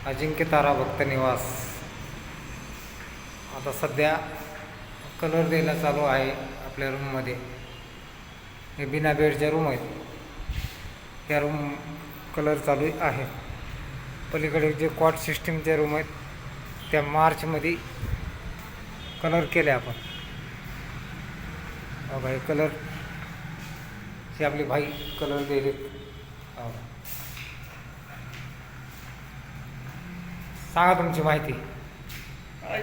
अजिंक्य तारा भक्त निवास. आता सध्या कलर द्यायला चालू आहे आपल्या रूममध्ये. हे बिना बेडच्या रूम आहेत. या रूम कलर चालू आहे. पलीकडे जे कॉट सिस्टीमच्या रूम आहेत त्या मार्चमध्ये कलर केले आपण. बघा हे कलर हे आपले भाई कलर दिले. सांगा तुमची माहिती.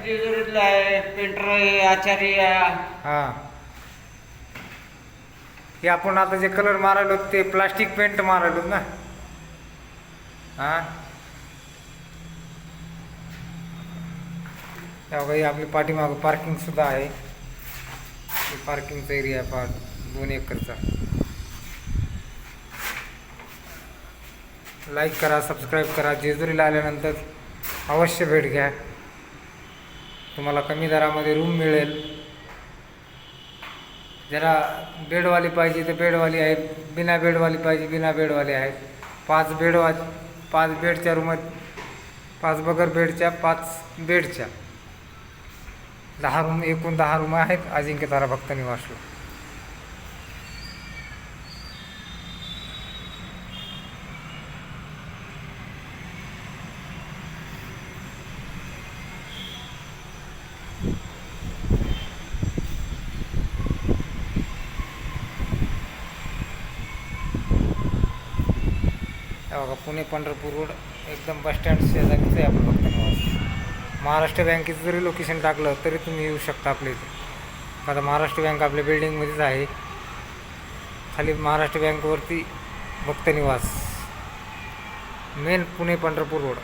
जेजुरीतला आहे, पेंटर आहे, आचार्य आहे. हां, हे आपण आता जे कलर मारायलो ते प्लास्टिक पेंट मारायलो ना. हां, त्यावेळी आपली पाठीमागं पार्किंगसुद्धा आहे. पार्किंगचा एरिया आहे 2 एकरचा. लाईक करा, सबस्क्राईब करा. जेजुरीला आल्यानंतर अवश्य भेट घ्या. तुम्हाला कमी दरामध्ये रूम मिळेल. जरा बेडवाली पाहिजे तर बेडवाली आहे, बिना बेडवाली पाहिजे बिना बेडवाली आहेत. 5 बेडच्या रूमात 5 बगर बेडच्या 5 बेडच्या 10 रूम, एकूण 10 रूम आहेत अजिंक्य तारा भक्त निवासला. बघा पुणे पंढरपूर रोड एकदम बसस्टँड शेजारीच आहे आपलं भक्त निवास. महाराष्ट्र बँकेचं जरी लोकेशन टाकलं तरी तुम्ही येऊ शकता आपल्या इथे. आता महाराष्ट्र बँक आपल्या बिल्डिंगमध्येच आहे. खाली महाराष्ट्र बँकवरती भक्त निवास, मेन पुणे पंढरपूर रोड.